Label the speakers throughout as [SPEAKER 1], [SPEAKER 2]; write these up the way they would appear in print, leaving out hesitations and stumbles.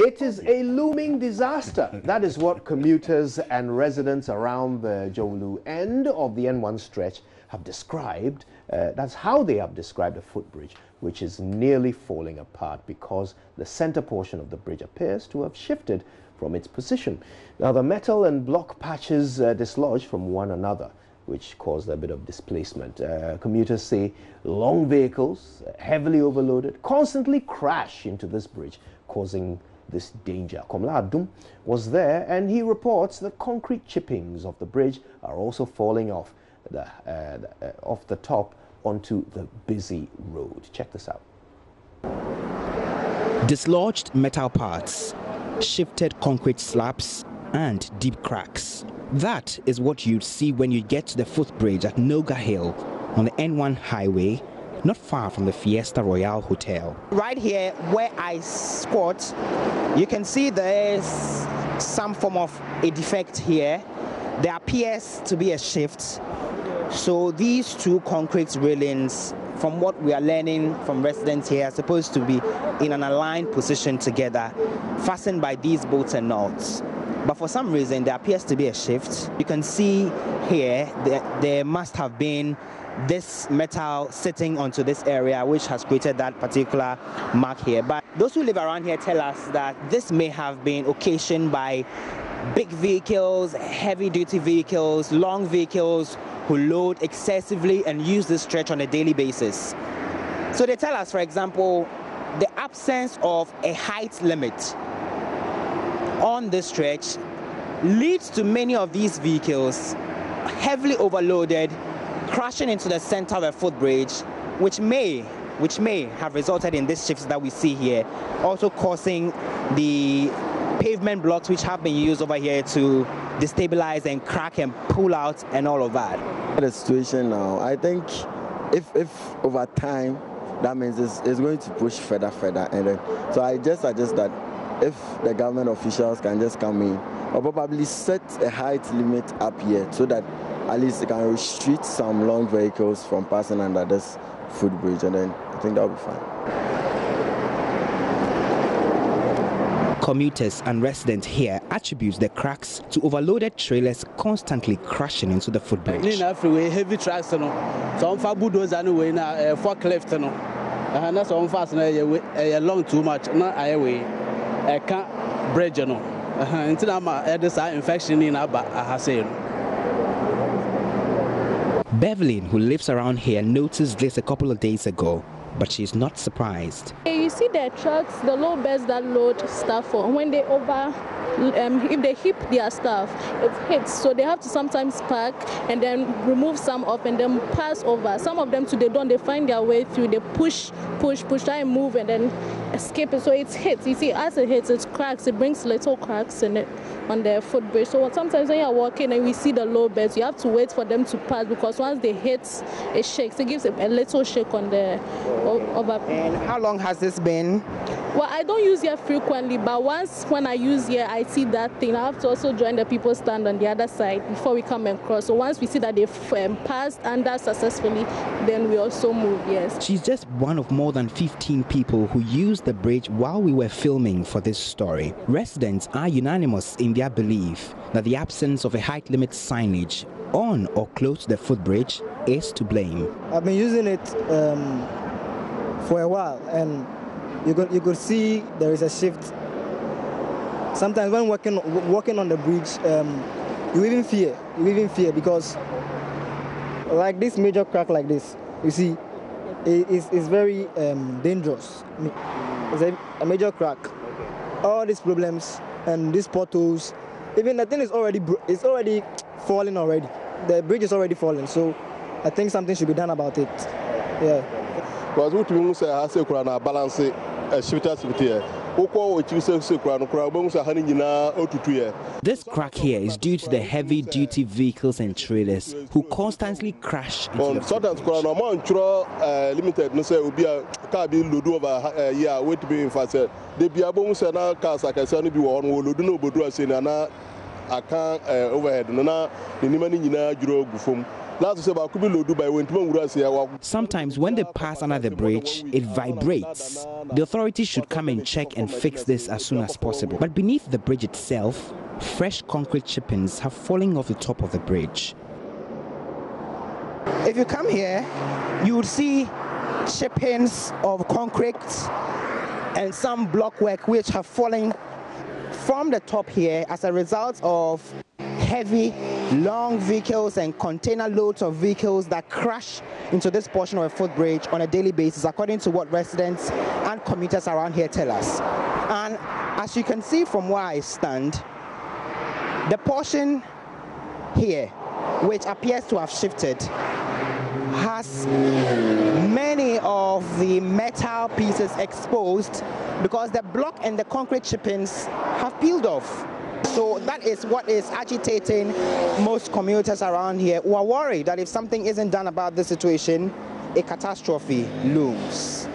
[SPEAKER 1] It is a looming disaster. That is what commuters and residents around the Dzorwulu end of the N1 stretch have described. That's how they have described the footbridge, which is nearly falling apart because the center portion of the bridge appears to have shifted from its position. Now, the metal and block patches dislodged from one another, which caused a bit of displacement. Commuters say long vehicles, heavily overloaded, constantly crash into this bridge, causing this danger. Komla Adum was there, and he reports the concrete chippings of the bridge are also falling off the top onto the busy road. Check this out.
[SPEAKER 2] Dislodged metal parts, shifted concrete slabs, and deep cracks. That is what you'd see when you get to the footbridge at Noga Hill on the N1 highway, not far from the Fiesta Royale Hotel. Right here where I squat, you can see there's some form of a defect here. There appears to be a shift. So these two concrete railings, from what we are learning from residents here, are supposed to be in an aligned position together, fastened by these bolts and nuts. But for some reason, there appears to be a shift. You can see here that there must have been this metal sitting onto this area, which has created that particular mark here. But those who live around here tell us that this may have been occasioned by big vehicles, heavy-duty vehicles, long vehicles who load excessively and use this stretch on a daily basis. So they tell us, for example, the absence of a height limit on this stretch leads to many of these vehicles heavily overloaded crashing into the center of a footbridge, which may have resulted in these shifts that we see here, also causing the pavement blocks which have been used over here to destabilize and crack and pull out and all of that.
[SPEAKER 3] The situation now, I think if over time, that means it's going to push further, and then, so I just suggest that if the government officials can just come in or probably set a height limit up here so that at least it can restrict some long vehicles from passing under this footbridge, and then I think that will be fine.
[SPEAKER 2] Commuters and residents here attribute the cracks to overloaded trailers constantly crashing into the footbridge.
[SPEAKER 4] Heavy trucks, so on for bulldozer anyway, forklift, and that's on fast long too much, not highway. I can't bridge, until I'm at this infection in Abba, I say.
[SPEAKER 2] Beverly, who lives around here, noticed this a couple of days ago, but she's not surprised.
[SPEAKER 5] You see the trucks, the low beds that load stuff on, when they if they hit their stuff, it hits. So they have to sometimes park and then remove some up and then pass over. Some of them too, they find their way through, they push, try and move and then escape it. So it hits. You see, as it hits, it cracks. It brings little cracks in it on the footbridge. So sometimes when you're walking and we see the low beds, you have to wait for them to pass because once they hit, it shakes. It gives a little shake on the over.
[SPEAKER 2] And how long has this been?
[SPEAKER 5] Well, I don't use here frequently, but when I use here, I see that thing. I have to also join the people stand on the other side before we come and cross. So once we see that they've passed under successfully, then we also move, yes.
[SPEAKER 2] She's just one of more than 15 people who used the bridge while we were filming for this story. Residents are unanimous in their belief that the absence of a height limit signage on or close to the footbridge is to blame.
[SPEAKER 6] I've been using it for a while, and you could see there is a shift. Sometimes when walking on the bridge, you even fear because like this major crack like this, you see, it's very dangerous. It's a major crack. All these problems and these potholes, even the thing is already falling already. The bridge is already falling, so I think something should be done about it. Yeah.
[SPEAKER 7] Because what we say has to balance
[SPEAKER 2] This crack here is due to the heavy-duty vehicles and trailers who constantly crash into the
[SPEAKER 7] I can't overhead.
[SPEAKER 2] Sometimes when they pass under the bridge, it vibrates. The authorities should come and check and fix this as soon as possible. But beneath the bridge itself, fresh concrete chippings have fallen off the top of the bridge. If you come here, you would see chippings of concrete and some blockwork which have fallen from the top here as a result of heavy, long vehicles and container loads of vehicles that crash into this portion of a footbridge on a daily basis, according to what residents and commuters around here tell us. And as you can see from where I stand, the portion here, which appears to have shifted, has many of the metal pieces exposed because the block and the concrete chippings have peeled off. So that is what is agitating most commuters around here, who are worried that if something isn't done about this situation, a catastrophe looms.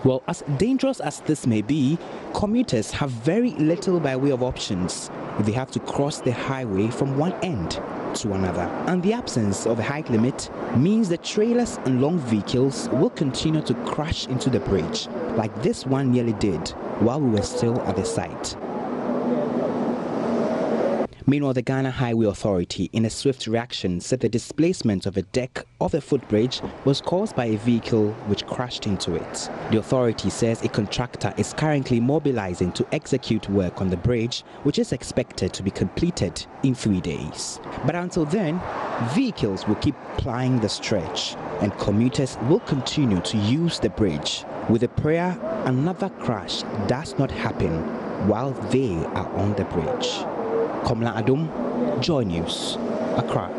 [SPEAKER 2] Well, as dangerous as this may be, commuters have very little by way of options if they have to cross the highway from one end to another. And the absence of a height limit means the trailers and long vehicles will continue to crash into the bridge, like this one nearly did while we were still at the site. Meanwhile, the Ghana Highway Authority, in a swift reaction, said the displacement of a deck of the footbridge was caused by a vehicle which crashed into it. The authority says a contractor is currently mobilizing to execute work on the bridge, which is expected to be completed in 3 days. But until then, vehicles will keep plying the stretch, and commuters will continue to use the bridge, with a prayer another crash does not happen while they are on the bridge. Komla Adum, Joy News, Accra.